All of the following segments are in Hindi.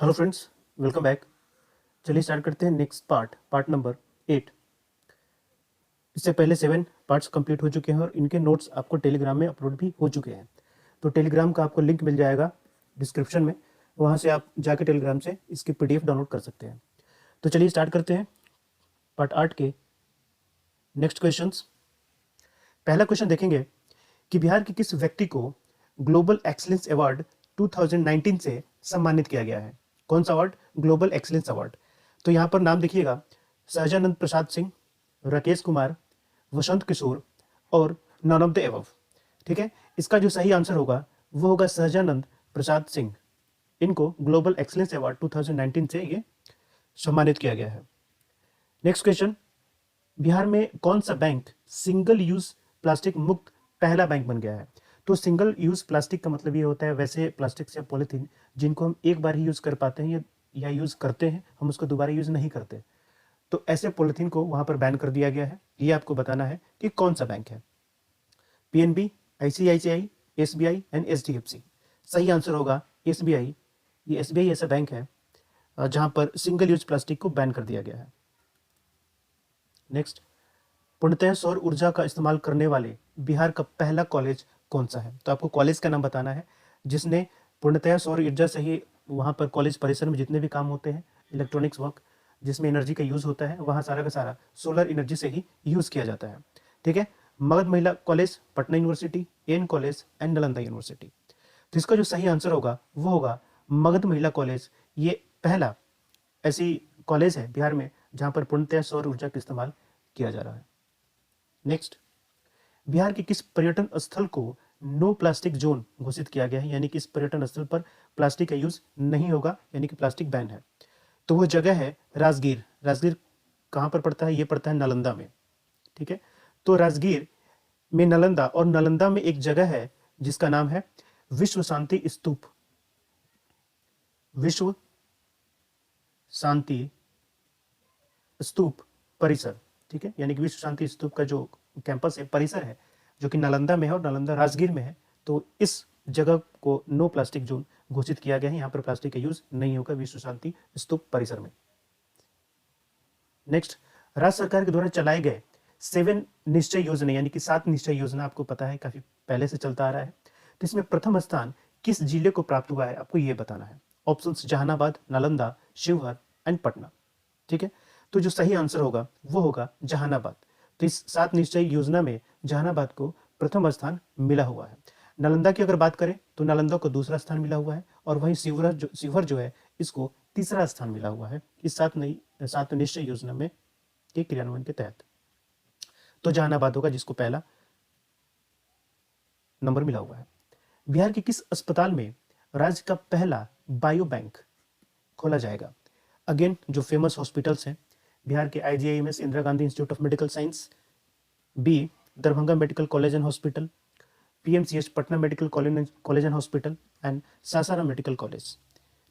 Hello friends, welcome back. चलिए स्टार्ट करते हैं नेक्स्ट पार्ट नंबर 8। इससे पहले 7 पार्ट्स कंप्लीट हो चुके हैं और इनके नोट्स आपको टेलीग्राम में अपलोड भी हो चुके हैं। तो टेलीग्राम का आपको लिंक मिल जाएगा डिस्क्रिप्शन में, वहाँ से आप जाके टेलीग्राम से इसकी पीडीएफ डाउनलोड कर सकते हैं। तो चलिए स्टार्ट करते हैं पार्ट 8 के नेक्स्ट क्वेश्चंस। पहला क्वेश्चन देखेंगे कि बिहार के किस व्यक्ति को ग्लोबल एक्सीलेंस अवार्ड 2019 से सम्मानित किया गया है। कौन सा अवार्ड? Global excellence award. तो यहाँ पर नाम देखिएगा, सहजानंद प्रसाद सिंह, राकेश कुमार, वसंत किशोर और नन ऑफ द एबव। ठीक है, इसका जो सही आंसर होगा वो होगा सहजानंद प्रसाद सिंह। इनको ग्लोबल एक्सीलेंस अवार्ड 2019 से ये सम्मानित किया गया है। नेक्स्ट क्वेश्चन, बिहार में कौन सा बैंक सिंगल यूज प्लास्टिक मुक्त पहला बैंक बन गया है। तो सिंगल यूज प्लास्टिक का मतलब ये होता है वैसे प्लास्टिक या पॉलीथीन जिनको हम एक बार ही यूज कर पाते हैं या यूज करते हैं, हम उसको दोबारा यूज नहीं करते। तो ऐसे पॉलीथीन को वहां पर बैन कर दिया गया है। ये आपको बताना है कि कौन सा बैंक है। PNB, ICICI, SBI and HDFC. सही आंसर होगा एसबीआई। ये एसबीआई ऐसा बैंक है जहां पर सिंगल यूज प्लास्टिक को बैन कर दिया गया है। नेक्स्ट, पूर्णतः सौर ऊर्जा का इस्तेमाल करने वाले बिहार का पहला कॉलेज कौन सा है। तो आपको कॉलेज का नाम बताना है जिसने पूर्णतः सौर ऊर्जा से ही वहाँ पर कॉलेज परिसर में जितने भी काम होते हैं, इलेक्ट्रॉनिक्स वर्क जिसमें एनर्जी का यूज़ होता है, वहाँ सारा का सारा सोलर एनर्जी से ही यूज़ किया जाता है। ठीक है, Magadh Mahila college, Patna university, N college and Nalanda university. तो इसका जो सही आंसर होगा वो होगा मगध महिला कॉलेज। ये पहला ऐसी कॉलेज है बिहार में जहाँ पर पूर्णतः सौर ऊर्जा का इस्तेमाल किया जा रहा है। नेक्स्ट, बिहार के किस पर्यटन स्थल को नो प्लास्टिक जोन घोषित किया गया है, यानी कि इस पर्यटन स्थल पर प्लास्टिक का यूज नहीं होगा, यानी कि प्लास्टिक बैन है। तो वो जगह है राजगीर। राजगीर कहाँ पर पड़ता है? ये पड़ता है नालंदा में। ठीक है, तो राजगीर में नालंदा और नालंदा में एक जगह है जिसका नाम है विश्व शांति स्तूप। विश्व शांति स्तूप परिसर। ठीक है, यानी कि विश्व शांति स्तूप का जो कैंपस है, परिसर है, जो कि नालंदा में है और नालंदा राजगीर में है। तो इस जगह को नो प्लास्टिक जोन घोषित किया गया है। यहाँ पर प्लास्टिक का यूज नहीं होगा विश्व शांति स्तूप परिसर में। नेक्स्ट, राज्य सरकार के द्वारा चलाए गए 7 निश्चय योजना, यानी कि 7 निश्चय योजना आपको पता है काफी पहले से चलता आ रहा है। तो इसमें प्रथम स्थान किस जिले को प्राप्त हुआ है, आपको यह बताना है। Option Jehanabad, Nalanda, Sheohar and Patna. ठीक है, तो जो सही आंसर होगा वो होगा जहानाबाद। तो इस 7 निश्चय योजना में जहानाबाद को प्रथम स्थान मिला हुआ है। नालंदा की अगर बात करें तो नालंदा को दूसरा स्थान मिला हुआ है और वहीं शिवहर जो है इसको तीसरा स्थान मिला हुआ है इस 7 निश्चय योजना में के क्रियान्वयन के तहत। तो जहानाबाद होगा जिसको पहला नंबर मिला हुआ है। बिहार के किस अस्पताल में राज्य का पहला बायो बैंक खोला जाएगा। अगेन जो फेमस हॉस्पिटल्स हैं बिहार के IGIMS, Indira Gandhi institute of medical science, B Darbhanga medical college and hospital, PMCH Patna medical college and hospital and Sasaram medical college.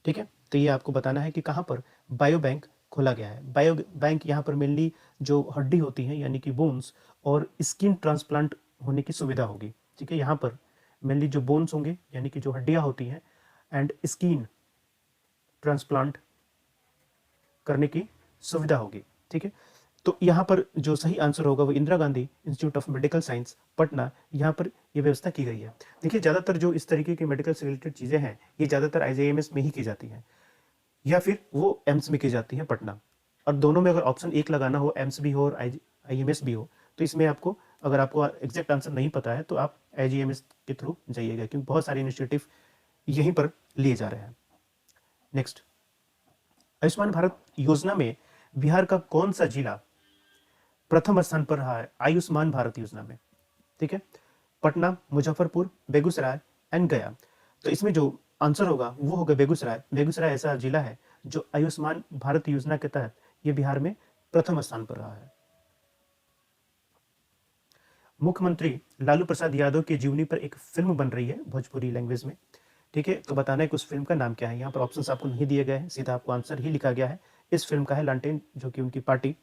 ठीक है, तो ये आपको बताना है कि कहाँ पर बायो बैंक खोला गया है। बायो बैंक यहाँ पर मेनली जो हड्डी होती है यानी कि बोन्स और स्किन ट्रांसप्लांट होने की सुविधा होगी। ठीक है, यहाँ पर मेनली जो बोन्स होंगे यानी कि जो हड्डियाँ होती हैं एंड स्किन ट्रांसप्लांट करने की सुविधा होगी। ठीक है, तो यहाँ पर जो सही आंसर होगा वो Indira Gandhi institute of medical science Patna, यहाँ पर ये व्यवस्था की गई है। देखिए ज़्यादातर जो इस तरीके की मेडिकल से रिलेटेड चीज़ें हैं ये ज़्यादातर आईजीआईएमएस में ही की जाती हैं या फिर वो एम्स में की जाती है पटना। और दोनों में अगर ऑप्शन एक लगाना हो, एम्स भी हो और आईएमएस भी हो, तो इसमें आपको अगर आपको एग्जैक्ट आंसर नहीं पता है तो आप आईजीआईएमएस के थ्रू जाइएगा क्योंकि बहुत सारे इनिशिएटिव यहीं पर लिए जा रहे हैं। नेक्स्ट, आयुष्मान भारत योजना में बिहार का कौन सा जिला प्रथम स्थान पर रहा है आयुष्मान भारत योजना में। ठीक है, पटना, मुजफ्फरपुर, बेगूसराय एंड गया। तो इसमें जो आंसर होगा वो होगा बेगूसराय। बेगूसराय ऐसा जिला है जो आयुष्मान भारत योजना के तहत ये बिहार में प्रथम स्थान पर रहा है। मुख्यमंत्री लालू प्रसाद यादव की जीवनी पर एक फिल्म बन रही है भोजपुरी लैंग्वेज में। ठीक है, तो बताना है कि उस फिल्म का नाम क्या है। यहाँ पर ऑप्शंस आपको नहीं दिए गए हैं, सीधा आपको आंसर ही लिखा गया है। इस फिल्म का है लालटेन, जो कि उनकी पार्टी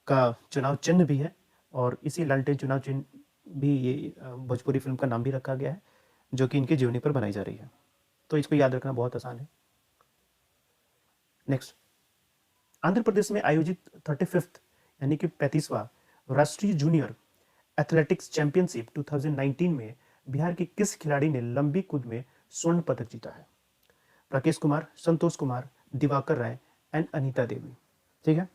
का चुनाव चिन्ह भी है और इसी लालटेन चुनाव चिन्ह भी ये भोजपुरी फिल्म का नाम भी रखा गया है जो कि इनकी जीवनी पर बनाई जा रही है। तो इसको याद रखना बहुत आसान है। नेक्स्ट, आंध्र प्रदेश में आयोजित 35th यानी कि 35वां राष्ट्रीय जूनियर एथलेटिक्स चैंपियनशिप 2019 में बिहार के किस खिलाड़ी ने लंबी कूद में स्वर्ण पदक जीता है? राकेश कुमार, संतोष कुमार, दिवाकर राय एंड अनीता देवी। ठीक है,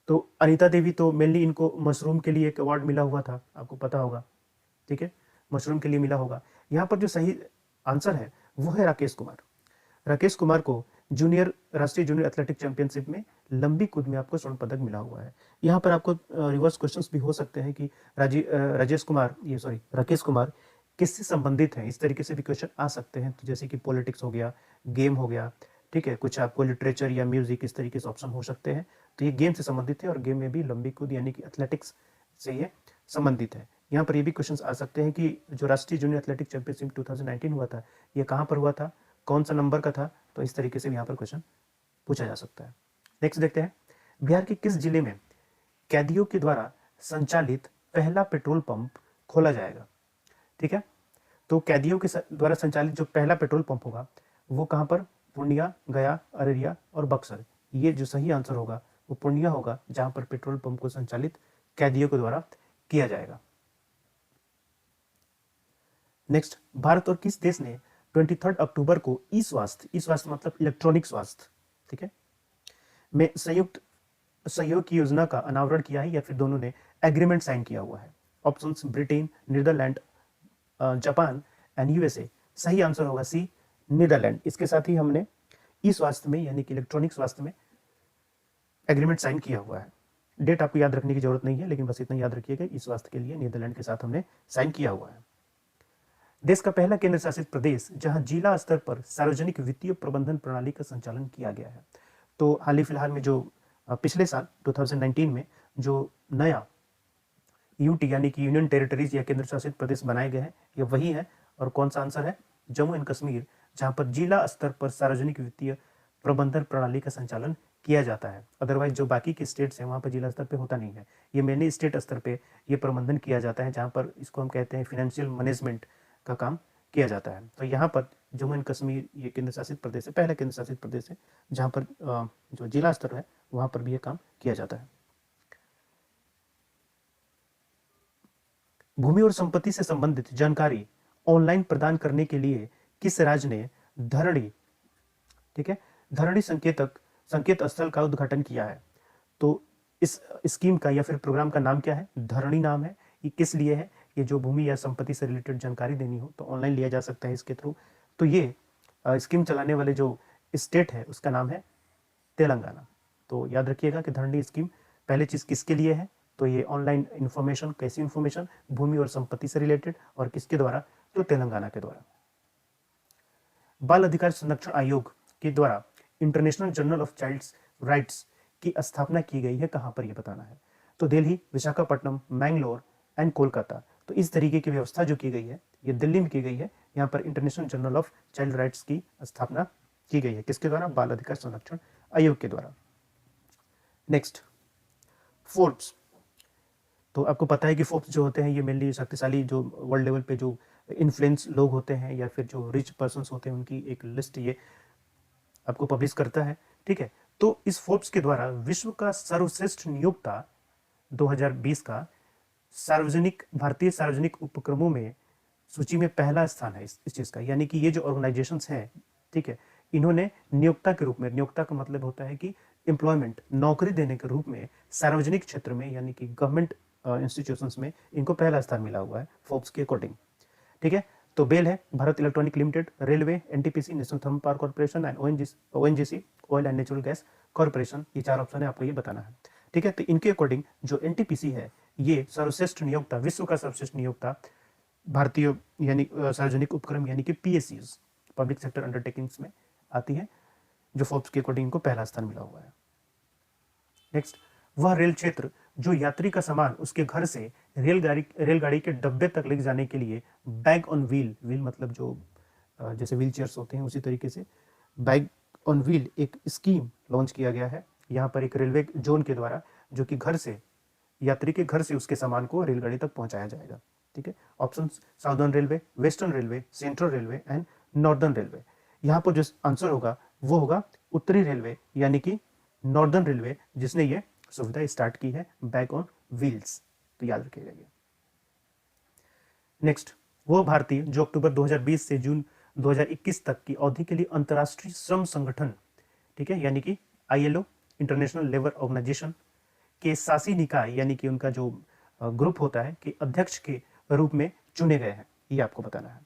तो अनीता देवी तो मेनली इनको मशरूम के लिए एक अवार्ड मिला हुआ था, आपको पता होगा। ठीक है, मशरूम के लिए मिला होगा। यहाँ पर जो सही आंसर है वो है राकेश कुमार। राकेश कुमार को राष्ट्रीय जूनियर एथलेटिक चैंपियनशिप में लंबी कूद में आपको स्वर्ण पदक मिला हुआ है। यहाँ पर आपको रिवर्स क्वेश्चंस भी हो सकते हैं कि राकेश कुमार किससे संबंधित है, इस तरीके से भी क्वेश्चन आ सकते हैं। तो जैसे कि पॉलिटिक्स हो गया, गेम हो गया, ठीक है, कुछ आपको लिटरेचर या म्यूजिक इस तरीके से ऑप्शन हो सकते हैं। तो ये गेम से संबंधित है और गेम में भी लंबी कूद यानी कि एथलेटिक्स से ये संबंधित है। यहाँ पर ये भी क्वेश्चन आ सकते हैं कि जो राष्ट्रीय जूनियर एथलेटिक चैंपियनशिप 2019 हुआ था, ये कहाँ पर हुआ था, कौन सा नंबर का था, तो इस तरीके से भी यहाँ पर क्वेश्चन पूछा जा सकता है। नेक्स्ट देखते हैं, बिहार के किस जिले में कैदियों के द्वारा संचालित पहला पेट्रोल पंप खोला जाएगा? ठीक है, तो कैदियों के द्वारा संचालित जो पहला पेट्रोल पंप होगा वो कहाँ पर? पूर्णिया, गया, अररिया और बक्सर। ये जो सही आंसर होगा वो पूर्णिया होगा, जहां पर पेट्रोल पंप को संचालित कैदियों के द्वारा किया जाएगा। नेक्स्ट, भारत और किस देश ने 23 अक्टूबर को ई स्वास्थ्य मतलब इलेक्ट्रॉनिक स्वास्थ्य, ठीक है, में संयुक्त सहयोग की योजना का अनावरण किया है, या फिर दोनों ने एग्रीमेंट साइन किया हुआ है? Options Britain, Netherlands, Japan and USA. सही आंसर होगा सी, नीदरलैंड। इसके साथ ही हमने ई स्वास्थ्य में यानी कि इलेक्ट्रॉनिक स्वास्थ्य में एग्रीमेंट साइन किया हुआ है। डेट आपको याद रखने की जरूरत नहीं है, लेकिन बस इतना याद रखिएगा, ई स्वास्थ्य के लिए नीदरलैंड के साथ हमने साइन किया हुआ है। देश का पहला केंद्र शासित प्रदेश जहां जिला स्तर पर सार्वजनिक वित्तीय प्रबंधन प्रणाली का संचालन किया गया है। तो हाल ही फिलहाल में जो पिछले साल 2019 में जो नया यूटी यानी कि यूनियन टेरिटरीज या केंद्र शासित प्रदेश बनाए गए हैं, ये वही है। और कौन सा आंसर है? जम्मू एंड कश्मीर, जहां पर जिला स्तर पर सार्वजनिक वित्तीय प्रबंधन प्रणाली का संचालन किया जाता है। अदरवाइज जो बाकी के स्टेट्स हैं वहां पर जिला स्तर पे होता नहीं है, ये मेनली स्टेट स्तर पे ये प्रबंधन किया जाता है, जहां पर इसको हम कहते हैं फाइनेंशियल मैनेजमेंट का काम किया जाता है। तो यहाँ पर जम्मू एंड कश्मीर ये केंद्र शासित प्रदेश है, पहला केंद्र शासित प्रदेश है जहाँ पर जो जिला स्तर है वहाँ पर भी ये काम किया जाता है। भूमि और संपत्ति से संबंधित जानकारी ऑनलाइन प्रदान करने के लिए किस राज्य ने धरणी, ठीक है, धरणी संकेत स्थल का उद्घाटन किया है? तो इस स्कीम का या फिर प्रोग्राम का नाम क्या है? धरणी नाम है। ये किस लिए है? ये जो भूमि या संपत्ति से रिलेटेड जानकारी देनी हो तो ऑनलाइन लिया जा सकता है इसके थ्रू। तो ये स्कीम चलाने वाले जो स्टेट है उसका नाम है तेलंगाना। तो याद रखिएगा कि धरणी स्कीम पहले चीज किसके लिए है? तो ये ऑनलाइन इंफॉर्मेशन, कैसी इंफॉर्मेशन? भूमि और संपत्ति से रिलेटेड, और किसके द्वारा? तो तेलंगाना के द्वारा। बाल अधिकार संरक्षण आयोग के द्वारा international journal of child rights की स्थापना की गई है, कहां पर यह बताना है? तो दिल्ली, विशाखापट्टनम, मैंगलोर एंड कोलकाता। तो इस तरीके की व्यवस्था जो की गई है ये दिल्ली में की गई है। यहाँ पर international journal of child rights की स्थापना की गई है, किसके द्वारा? बाल अधिकार संरक्षण आयोग के द्वारा। Next, Forbes. तो आपको पता है कि फोर्ब्स जो होते हैं ये मेनली शक्तिशाली जो वर्ल्ड लेवल पे जो इन्फ्लुएंस लोग होते हैं या फिर जो रिच पर्सन्स होते हैं उनकी एक लिस्ट ये आपको पब्लिश करता है, ठीक है। तो इस फोर्ब्स के द्वारा विश्व का सर्वश्रेष्ठ नियोक्ता 2020 का भारतीय सार्वजनिक उपक्रमों में सूची में पहला स्थान है इस चीज का। यानी कि ये जो ऑर्गेनाइजेशंस हैं, ठीक है, इन्होंने नियोक्ता के रूप में, नियोक्ता का मतलब होता है कि एम्प्लॉयमेंट, नौकरी देने के रूप में सार्वजनिक क्षेत्र में यानी कि गवर्नमेंट इंस्टीट्यूशंस में इनको पहला स्थान मिला हुआ है फोर्ब्स के अकॉर्डिंग, ठीक है। तो बेल है, Bharat electronic limited, railway, NTPC national thermal power corporation and ONGC oil and natural gas corporation. ये चार ऑप्शन है, आपको ये बताना है, ठीक है। तो इनके अकॉर्डिंग जो एनटीपीसी है ये सर्वश्रेष्ठ नियोक्ता, विश्व का सर्वश्रेष्ठ नियोक्ता भारतीय यानी सार्वजनिक उपक्रम यानी कि पीएसयूज, पब्लिक सेक्टर अंडरटेकिंग्स में आती है, जो फोर्ब्स के अकॉर्डिंग इनको पहला स्थान मिला हुआ है। नेक्स्ट, वह रेल क्षेत्र जो यात्री का सामान उसके घर से रेलगाड़ी के डब्बे तक ले जाने के लिए बैग ऑन व्हील, व्हील मतलब जो जैसे व्हील चेयर्स होते हैं उसी तरीके से बैग ऑन व्हील एक स्कीम लॉन्च किया गया है यहाँ पर एक रेलवे जोन के द्वारा, जो कि घर से, यात्री के घर से उसके सामान को रेलगाड़ी तक पहुंचाया जाएगा, ठीक है। Options southern railway, western railway, central railway and northern railway. यहाँ पर जो आंसर होगा वो होगा उत्तरी रेलवे यानी कि नॉर्दर्न रेलवे, जिसने ये सुविधा स्टार्ट की है बैक ऑन व्हील्स। तो याद रखिएगा ये। नेक्स्ट, वो भारतीय जो अक्टूबर 2020 से जून 2021 तक की अवधि के लिए अंतर्राष्ट्रीय श्रम संगठन, ठीक है, यानी कि ILO इंटरनेशनल लेबर ऑर्गेनाइजेशन के शासी निकाय यानी कि उनका जो ग्रुप होता है कि अध्यक्ष के रूप में चुने गए हैं, ये आपको बताना है।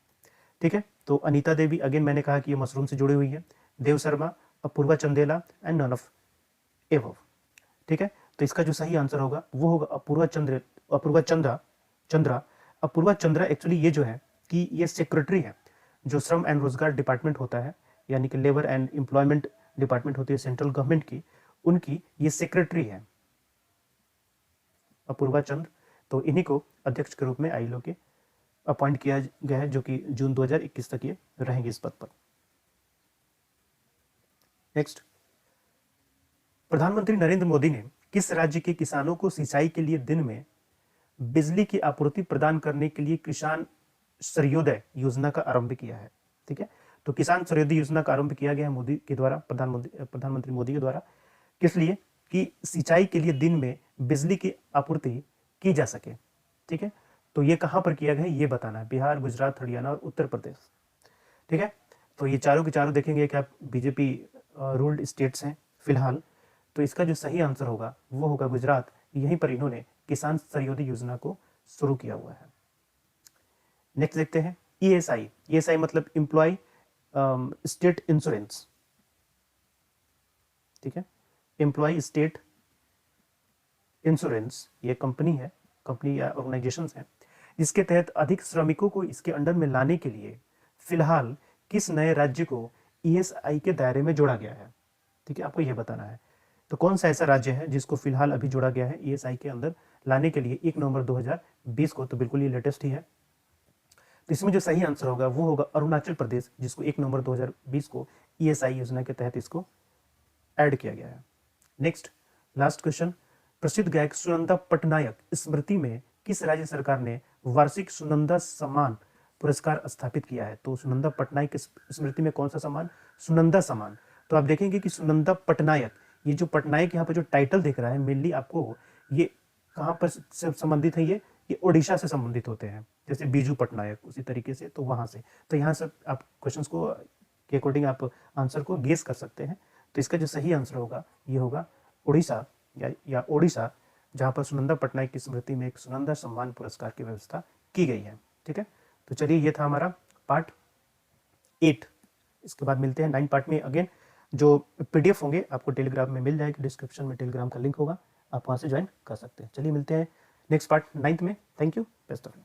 ठीक है, तो अनीता देवी, अगेन मैंने कहा कि ये मशरूम से जुड़ी हुई है। Dev Sharma, Apoorva Chandela and none of above. ठीक है, तो इसका जो सही आंसर होगा वो होगा अपूर्वा चंद्रा। अपूर्वा चंद्रा एक्चुअली ये जो है कि ये सेक्रेटरी है, जो श्रम एंड रोजगार डिपार्टमेंट होता है यानी कि लेबर एंड एम्प्लॉयमेंट डिपार्टमेंट होती है सेंट्रल गवर्नमेंट की, उनकी ये सेक्रेटरी है अपूर्वा चंद्र। तो इन्हीं को अध्यक्ष के रूप में ILO के अपॉइंट किया गया है, जो कि जून 2021 तक ये रहेंगे इस पद पर। नेक्स्ट, प्रधानमंत्री नरेंद्र मोदी ने किस राज्य के किसानों को सिंचाई के लिए दिन में बिजली की आपूर्ति प्रदान करने के लिए किसान सूर्योदय योजना का आरंभ किया है? ठीक है, तो किसान सूर्योदय योजना का आरंभ किया गया है मोदी के द्वारा, प्रधानमंत्री मोदी के द्वारा। किस लिए? कि सिंचाई के लिए दिन में बिजली की आपूर्ति की जा सके। ठीक है, तो ये कहां पर किया गया है ये बताना है, बिहार, गुजरात, हरियाणा और उत्तर प्रदेश। ठीक है, तो ये चारों के चारों देखेंगे कि आप बीजेपी रूल्ड स्टेट्स हैं फिलहाल, तो इसका जो सही आंसर होगा वो होगा गुजरात। यहीं पर इन्होंने किसान सूर्योदय योजना को शुरू किया हुआ है। नेक्स्ट देखते हैं ESI मतलब एम्प्लॉय स्टेट इंश्योरेंस। ठीक है, एम्प्लॉय स्टेट इंश्योरेंस ये कंपनी या ऑर्गेनाइजेशन है, जिसके तहत अधिक श्रमिकों को इसके अंडर में लाने के लिए फिलहाल किस नए राज्य को ESI के दायरे में जोड़ा गया है? ठीक है, आपको यह बताना है। तो कौन सा ऐसा राज्य है जिसको फिलहाल अभी जोड़ा गया है ESI के अंदर लाने के लिए 1 नवंबर 2020 को? तो बिल्कुल ये लेटेस्ट ही है। तो इसमें जो सही आंसर होगा वो होगा अरुणाचल प्रदेश, जिसको 1 नवंबर 2020 को ESI योजना के तहत इसको ऐड किया गया है। नेक्स्ट, लास्ट क्वेश्चन, प्रसिद्ध गायक सुनंदा पटनायक स्मृति में किस राज्य सरकार ने वार्षिक सुनंदा सम्मान पुरस्कार स्थापित किया है? तो सुनंदा पटनायक की स्मृति में कौन सा सम्मान? सुनंदा सम्मान। तो आप देखेंगे कि सुनंदा पटनायक, ये जो पटनायक यहाँ पर जो टाइटल दिख रहा है मेनली आपको ये कहाँ पर से संबंधित है? ये ओडिशा से संबंधित होते हैं, जैसे बीजू पटनायक उसी तरीके से, तो वहां से। तो यहाँ से आप क्वेश्चंस को के अकॉर्डिंग आप आंसर को गेस कर सकते हैं। तो इसका जो सही आंसर होगा ये होगा उड़ीसा या ओडिशा, जहाँ पर सुनंदा पटनायक की स्मृति में एक सुनंदा सम्मान पुरस्कार की व्यवस्था की गई है। ठीक है, तो चलिए ये था हमारा पार्ट 8। इसके बाद मिलते हैं 9 पार्ट में। अगेन जो PDF होंगे आपको टेलीग्राम में मिल जाएगी, डिस्क्रिप्शन में टेलीग्राम का लिंक होगा, आप वहाँ से ज्वाइन कर सकते हैं। चलिए मिलते हैं नेक्स्ट पार्ट 9th में। Thank you, best of luck.